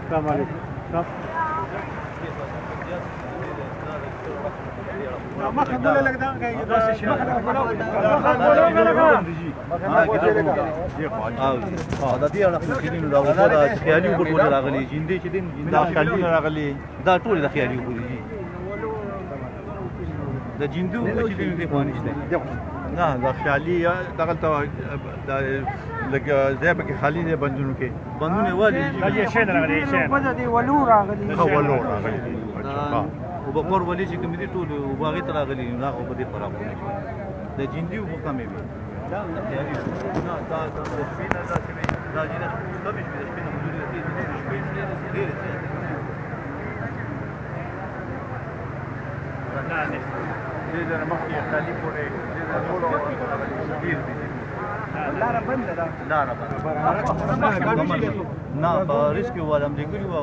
السلام علیکم مخه ګوله لګدا داسې شي مخه دا دې اړه چې دین دا وګړه د خیالي وګړو راغلي جندې چې دین دا خیالي راغلي دا ټول د خیالي وګړي دي د جندو چې دین دې خواني شته نه دا خیالي دغه ته دا لکه ځای پکې خالی دی بندونه والي دا یې شي راغلي شي په دې ولو راغلي او بقور ولی چې کوم دي ټول او باغې ته راغلي نه او په دې خرابونه د جندي او کمې وي دا خیالي نه دا سپینه دا چې دا جنه کمې شي د سپینه موجوده دي د شپې ډېر نه دې د مخکې خالی پورې دې ټول ډېر دي لاره بنده ده نه ریسک والا هم دیګری و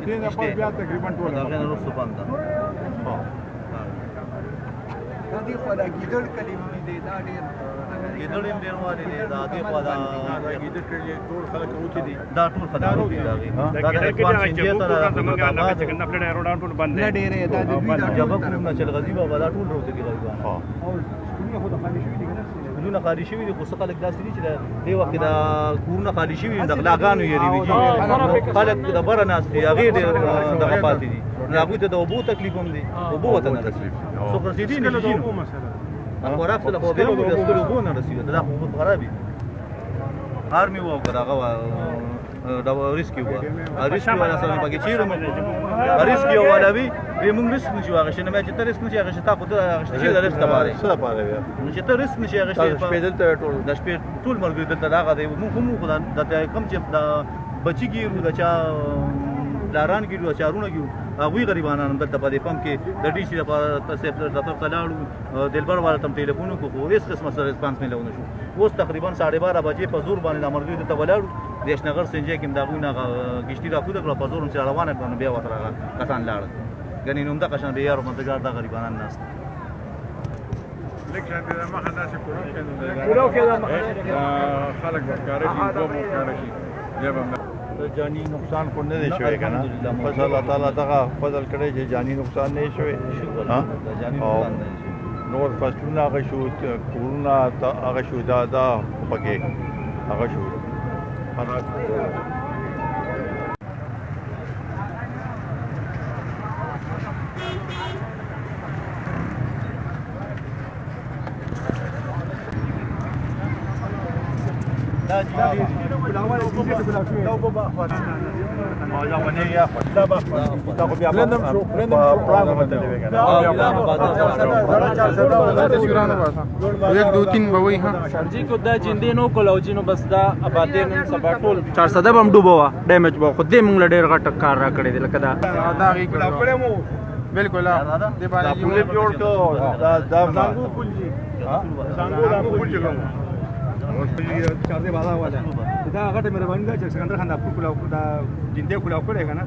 دې په بیا تقریبا ټول دا غن رسو باندې دا دې خو دا ګیدړ کلمې دي دا ډېر ګیدړ هم ډېر والي دي دا دې خو دا ګیدړ کړي ټول خلک اوتی دي دا ټول خدای دي دا ګیدړ کې دا چې موږ څنګه نه چې کنه پلان روډان ټول بند نه ډېر دا دې جبه کوم نه چل غزي بابا دا ټول روته کې غوي او ټول خو د خالي شوی دي کنه کورونه خالی شوي دي خو څه خلک داسې دي چې دی وخت دا کورونه خالی شوي د غلاګانو یې ریوي خلک د بره ناست دي هغې ډېر دغه پاتې دي هغوی ته د اوبو تکلیف هم دی اوبو ورته نه رسېږي څوک رسېدي نه دي خوراک ته خو بیا هم د سترو اوبو نه رسېږي دا خو خراب دي هار مې وو که هغه دا ریسکي وه ریسکي والا سره پکې چیرې مو ریسکي والا وي موږ ریسک نشو اخیستلی نه چې ته ریسک نشي اخیستلی تا خو ته اخیستلی چې د ریسک لپاره څه لپاره بیا نو چې ته ریسک نشي اخیستلی شپې دلته د شپې ټول ملګري دلته دغه دی موږ هم خو د کوم چې د بچي ګیرو د چا لاران ګیرو د چارونه ګیرو هغوی غریبانان دلته په دې پمپ کې د ډي سي لپاره صرف دفتر ته لاړو دلبر والا ته ټلیفون وکړو خو هېڅ قسمه سره رسپانس میلاو نه شو اوس تقریبا 12:30 بجې په زور باندې د ملګري دلته ولاړو د اشنغر سنجۍ کې هم د هغوی نه ګشتي راکوده کړه په زور هم چې روانه کړه نو بیا ورته راغله کسان لاړل ګنې نو همدغه شان د یارو مددګار دا غریبانان ناست لږ شان دې مخه داسې کورو کې دا خلک به ښکاره شي اوبه مو ښکاره شي بیا به جانی نقصان کو نه دی شوی کنه بس الله تعالی دغه فضل کړی چې جانی نقصان نه شوی نور فصلونه هغه شو کورونه هغه شو دا پکې هغه شو एक दो तीन बवई हाँ जी को दा जिंदे नो कोलाउजी नो बस दा आबादे नन सबा टोल 400 बम डूबो वा डैमेज बो खुद दे मंग लडेर का टक्कर रा कड़े दे लकदा बिल्कुल दे बारे पुल जोड़ को सांगू पुल जी सांगू पुल जी चार्जे बाधा वाला دا هغه مې روان ده چې سکندر خان د خپل کلاو دا جندې کلاو کړی کنه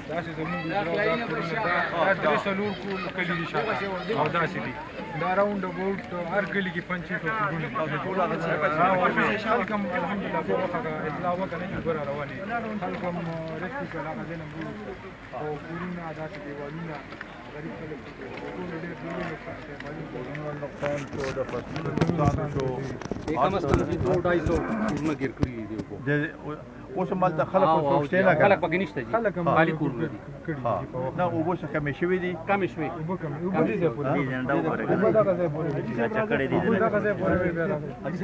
داسې زمونږ دا درې څلور کلي دي شاته او داسې دي دا راوند اباوټ هر کلي کې 5-6 کورونه خلک هم الحمدلله په وخت اطلاع وکړه چې ګوره روانې خلک هم ریسکي کړه هغه ځای نه او کورونه داسې دیوالونه غریب خلک ټول ډېر نقصان شو د فصلونو نقصان شو کم از کم 200-250 کورونه ګیر کړي دي اوس مال د خلکو سوچته نه خلک پکې نشته دي خلک خالی کورونه دي نه اوبه څه کمې شوي دي کم شوي اوبه دي ځای پورې جنډا وګوره دغه ځای پورې چکړې دي دغه ځای پورې بیا دې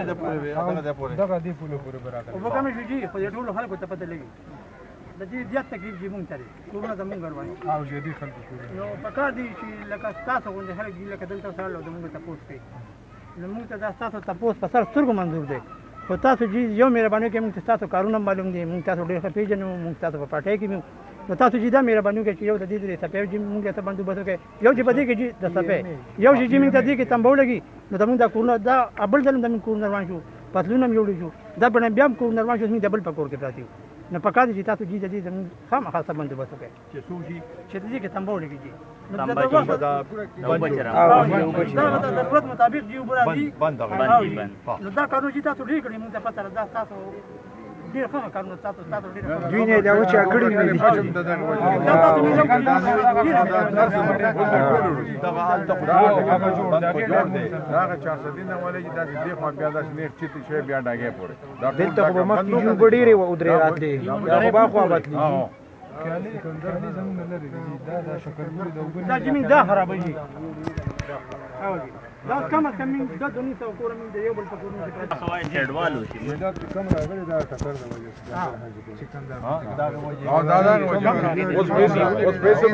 ځای پورې دغه دې پورې برابر اوبه کمې شوي دي خو ټول خلکو ته پته لګي د دې زیات تکلیف دي مونږ ته کورونه زمونږ غواړي او جدي خلکو نو پکار دي چې لکه تاسو غونډه خلک دي لکه دلته سره له موږ ته پوښتنه کوي نو موږ ته دا تاسو تاسو په سر سترګو منظور دی خو تاسو یو مهرباني کوي موږ تاسو کارونه معلوم دي موږ تاسو ډېر ښه پیژنو موږ تاسو په پټای کې نو تاسو چې دا مهرباني وکړئ چې یو د دې د سپې چې موږ ته بندوبست وکړي یو چې بده کې د سپې یو چې موږ ته دې کې تنبو لګي نو زموږ د کورونه دا ابل ځل د کورونه روان شو پتلونه مې جوړ شو دا په بیا هم کورونه روان شو موږ دبل پکور کې پراتی نو پکا دي چې تاسو دې دې زموږ خامخا سم بندوبست وکړي چې سوشي چې دې کې تنبو لګي نو دا د ضرورت مطابق دی وبرادي بند نو دا قانون چې تاسو ډیر کړی موږ ته پته ده تاسو ډیر ښه قانون تاسو ډیر دوی نه دا و چې اکړی وي دغه حال ته هغه 400 دینه ولې چې دا دې خو بیا داسې نه چې شی بیا ډاګه پورې دلته خو به مخکې یو بډېرې و درې راتلې دا خو با خو بتلی دا چې موږ دا خرابوي دا کم از کم دا دونی سو کور من د یو بل په کورونو کې هډوالو شي دا کم راغلی دا کثر د وجه او دا اوس پیسې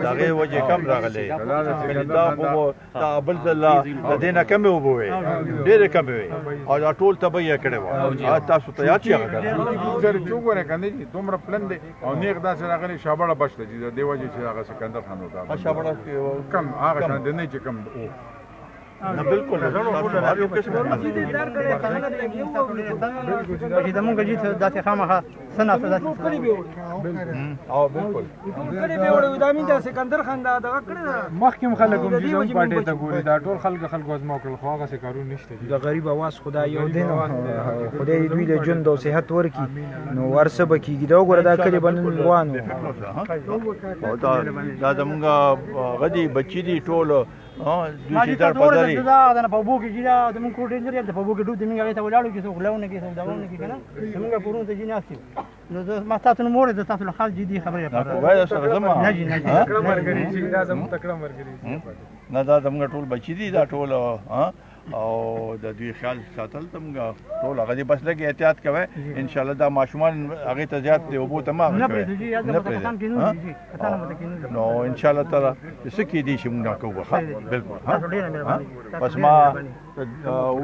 دغه وجه کم راغلی دا خو دا بل ځلا د دینه کم وبوي ډېر کم وي او دا ټول تبعیه کړي و تاسو ته یاد شي هغه زر چوغره کنه دومره پلن دی او نیغ داسې راغلی شابړه بشته چې د وجه چې هغه سکندر خان ودا شابړه کم هغه شان د نه چې کم نه بالکل هر یو قسم چې زمونږ جي داسې خامخا سنا ته داسې او بالکل کړي به وړو دا مين د سکندر خان دا دغه کړی مخکې خلک هم چې زموږ پارټۍ ته ګوري دا ټول خلکو ازما کړل خو هغسې کارونه نشته دي د غریب اواز خدای یو دی نو خدای دې دوی له ژوند او صحت ورکړي نو ورڅه به کېږي دا وګوره دا کلي به نن روان وو دا زمونږ غدي بچي دي ټول دوی چې در دا پداري دا په بو کې چې دا د مونږ کور ډینجر یا په بو کې ډوب د موږ هغه ته ولاړو چې څو غلاونه کې څو داونه کې کنه موږ کورونو ته جناس نو ما تاسو نو مور د تاسو له خاص جدي خبره وای سره زما نه جی نه جی مرګري چې دا زموږ تکړه مرګري نه دا زمونږ ټول بچي دي دا ټول او د دوی خیال ساتل تمګه ټول هغه دې بس لګي احتیاط کوي ان شاء الله دا ماشومان هغه ته زیات دی او بو تمام نه پرې جی یا د پاکستان کې نه جی کتان مت کې نه نو ان شاء الله تعالی سکی دي چې موږ کوو بالکل تاسو ډیر مهرباني بس ما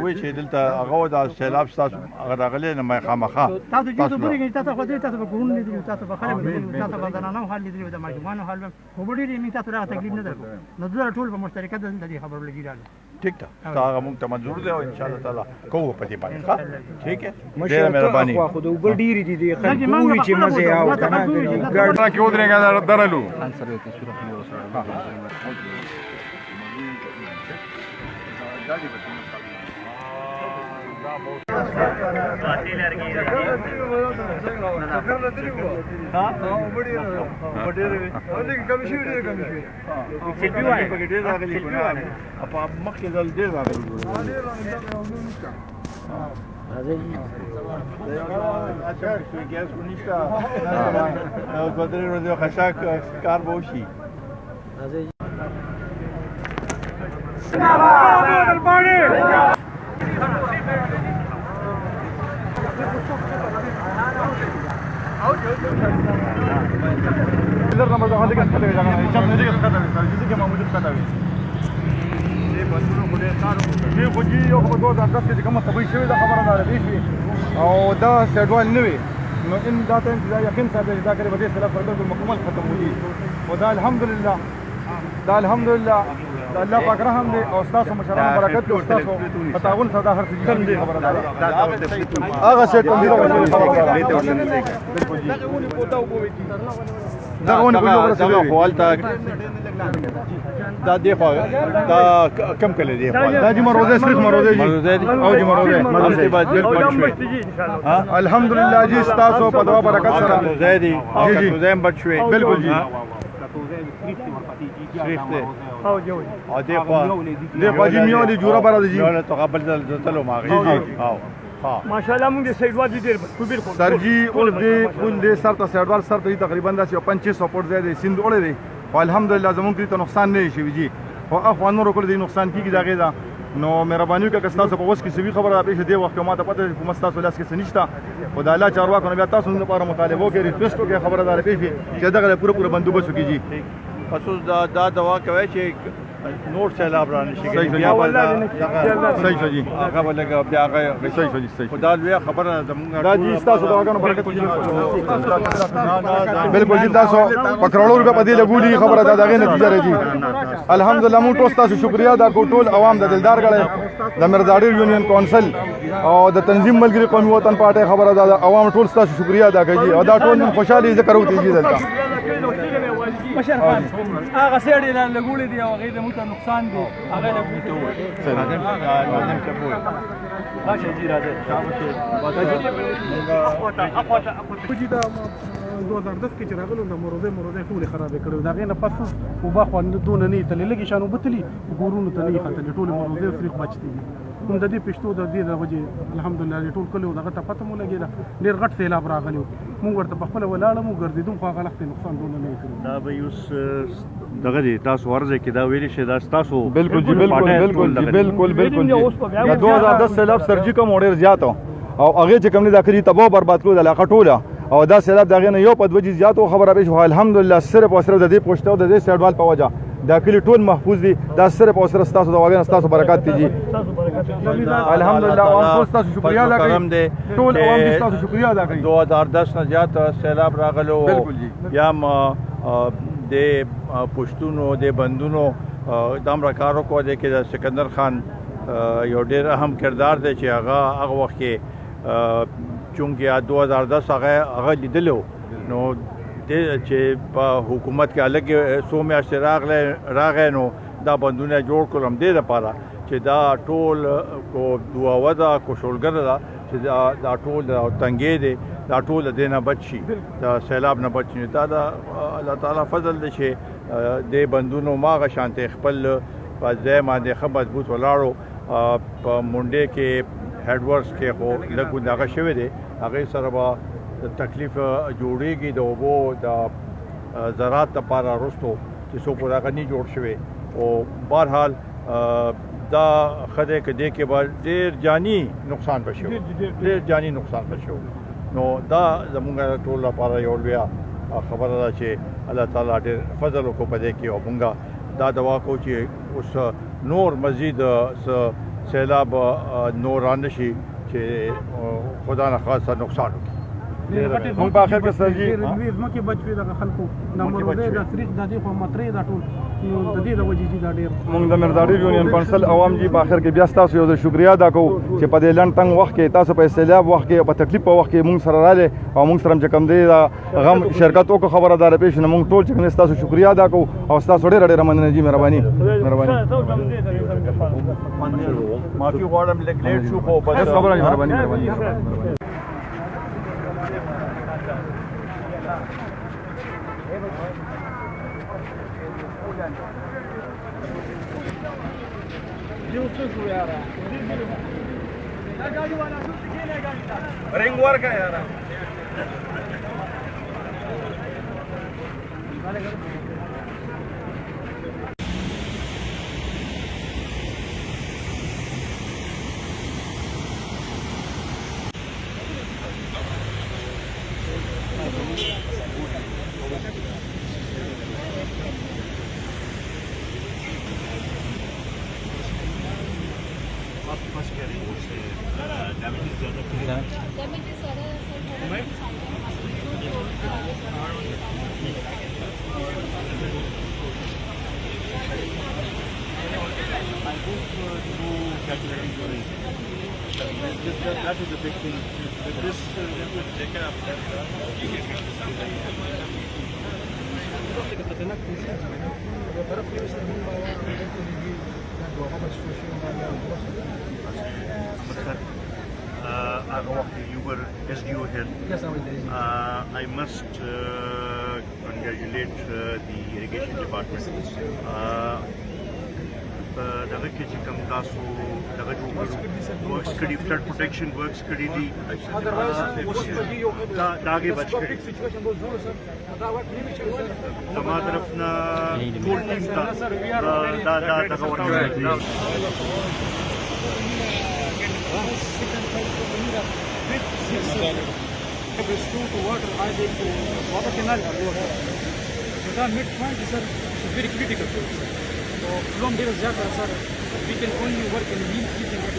وې چې دلته هغه د سیلاب تاسو هغه راغلی نه مې خامخا تاسو چې څه پوری تاسو خو دې تاسو په کورونو دي تاسو په خلک تاسو په ځانانو حال دي د ماشومان حال په وړي دې می تاسو راغ تکلیف نه درکو نو دا ټول په مشترکه د دې خبرو لګی راځي ٹھیک تھا هغه موږ ته منظور دی او ان شاء الله تعالی کوو په دې باندې ښه ٹھیک ہے ډېر مهرباني خو د وګړ ډېری دي خلک وی چې مزه او کنه ګاډ کې ودرېګا درلو کار به وشي او دا سیډوال نه وي نو ان دا ته انتظار یقین صاحب دا کړي به سلام پر مکمل ختم وږي او دا الحمدلله دا الله پاک رحم دی او تاسو مشرانو برکت دی او تاسو تعاون سره هر څه خبره ده هغه څه کوم دی دغه فوالته دا دی خو دا کم کله دی دا چې مروزه صرف مروزه او چې مروزه بعد جل پټ شوی الحمدلله جی تاسو په دعا برکت سره زیدي او زم پټ شوی بالکل جی شریف دی او جو او دی خو جی میو دی جوړه برابر جی یو ته قبل تلو ما غي او ماشاءالله موږ د سیډوال دي ډیر بالکل سر جی اول دې سر ته سیډوال سر ته تقریبا 2500 فوټ دی سیند اورې دی او الحمدلله زموږ ته نقصان نه شي جی او افغانو رکول دي نقصان کیږي دا غیدا نو مهرباني وکړه تاسو په وس کې سوي خبره راپېښ دی وخت ما ته پته حکومت تاسو لاس کې سنشتا او د الله چارواکو بیا تاسو لپاره مطالبه وکړي ریکوست وکړي خبره راپېښ چې دغه پوره بندوبست وکړي جی پس دا دوا کوي چې نور سیلاب را نشي صحیح بیا ولا صحیح شو جی هغه ولګه بیا هغه صحیح شو جی صحیح خدا لوی خبره زمونږ دا جی تاسو د واګانو برکت بالکل جی تاسو په کروڑو روپے په دې لګولي خبره دا دغه نتیجه راځي الحمدلله موږ ټول تاسو شکریا دا ټول عوام د دلدار غړي د مرزاډیر یونین کونسل او د تنظیم ملګری قومي وطن پارټي خبره دا عوام ټول تاسو شکریا ادا کوي او دا ټول خوشحالي ذکر وکړي دي دلته مشر خان هغه سړی نه لګولې دی او هغه د موټر نقصان دی هغه لګولې ته وایي راشه جی راځه چې دا 2010 کې چې راغلو د مروزه ټول خراب کړو دا غینه پس او با خو دونه نه تللی لګي شانو بتلی ګورونو ته نه خاطر ټول مروزه فریق بچتي هم د دې پښتو د دې د وجه الحمدلله ټول کلو دغه ته پته مو لګیدا ډیر غټ سیلاب راغلی مونږ ورته په خپل ولاړ مو ګرځیدو خو هغه لخت نقصان دونه نه کړو دا به یوس دغه دي تاسو ورځ کې دا ویلي شه دا تاسو بالکل جی بالکل جی 2010 سیلاب سرجی کوم ډیر زیات او هغه چې کوم نه داخلي تباہ برباد کړو د علاقه ټوله او دا سیلاب دغه نه یو په دوجی زیات او خبره به شو الحمدلله صرف او صرف د دې پوښتنه د دې سیډوال په وجه داخلي ټول محفوظ دي دا صرف او صرف تاسو د واګن تاسو برکات دي الحمدلله او تاسو شکریا ادا کوي ټول عوام دي تاسو شکریا ادا کوي 2010 نه زیات سیلاب راغلو یا د پښتونو د بندونو دامره کارو کو د کې د سکندر خان یو ډیر اهم کردار دی چې هغه وخت کې چونکه 2010 هغه لیدلو نو چې په حکومت کې الګ سو میاشتې راغی نو دا بندونه جوړ کړم دې لپاره چې دا ټول کو دعا ودا کو شولګر دا چې دا ټول تنګې دي دا ټول دینه بچي دا سیلاب نه بچي دا الله تعالی فضل دي چې دې بندونو ماغه شانته خپل په ځای باندې خه مضبوط ولاړو په مونډه کې هډ ورکس کې خو لګو دغه شوی دی هغه سره به تکلیف جوړیږي د اوبو د زراعت لپاره رستو چې څو پورا غني جوړ شوی او بهرحال دا خدای کې کې به ډیر جانی نقصان بشو ډیر جانی نقصان بشو نو دا زمونږ ټول لپاره یو لوی خبره ده چې الله تعالی ډیر فضل وکړي په دې کې او مونږه دا دعا کوو چې اوس نور مزید سیلاب نوران شي چې خدا نه خاصه نقصان وکړي مونږ په اخر کې سرجی مکه بچوي د خلکو نمبر د سریج د دې په متري دا ټول د دې د وجې دا ډیر مونږ د مرزاډیر یونین کونسل عوام جی په اخر کې بیا تاسو یو شکریا ادا کوو چې په دې لنډ تنګ وخت کې تاسو په سیلاب وخت کې په تکلیف په وخت کې مونږ سره رااله او مونږ سره چې کم دی دا غم شرکت او خبردار پېښ نه مونږ ټول چې تاسو شکریا ادا کوو او تاسو ډېر مننه جی مهرباني معافي غواړم لږ لیټ شو خو بس خبره مهرباني रिंग वर्क है यार That is a big thing. This would take up you were SDO here. Yes, I was there. I must congratulate the irrigation department. دغه کې چې کوم تاسو دغه جوړ کړو ورکس کړي فلډ پروټیکشن ورکس کړي دي داګه بچ کړي زما طرف نه ټول ټیم ته دا دغه ورکړي restore to water highway to water canal. So that mid point is very critical. لهم ډېر زیات سره we can only work in meal keeping at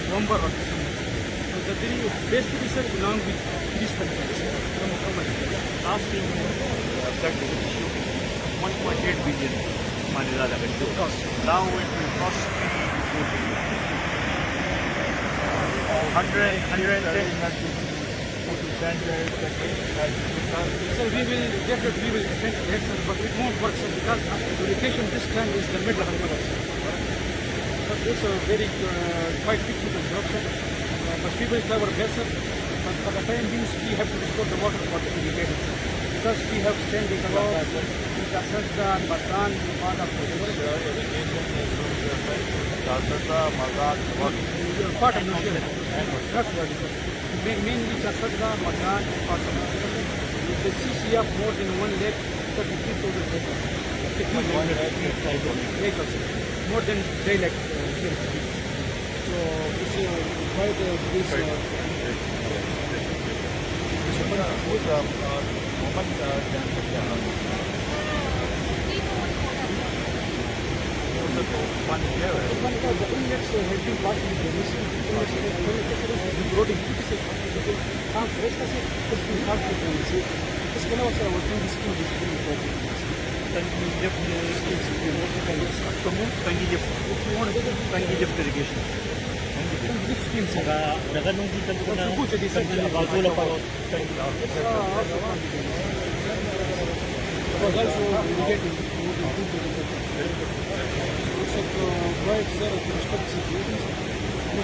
November or December. So the three best research along with this country. Last year, objective is shooting 1.8 billion Manila revenue. Now it will cost 110. So we will definitely attend elections, but it won't work sir, because the location this time is the middle of the river. But it's a very quite difficult construction. But people try our best, sir. But for the time being, we have to restore the water for the irrigation. Because we have standing roads, Kasarda, Batan, part of the river. Part of the river. That's what it is. Mainly Kasarda, Batan, part of the river. The CCF more than 1 lakh 33,000 acres. More than 3 lakh acres. So this is quite this.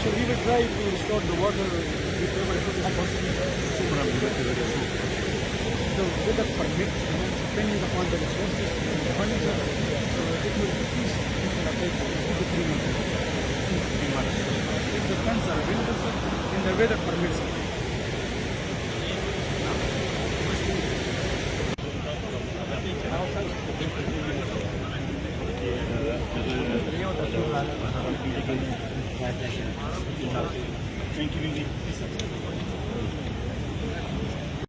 So we will try to restore the water with whatever is possible. So with the permit, depending upon the resources and the funding, it will increase take 2 to 3 months. If the funds are available, in the weather permits. Thank you.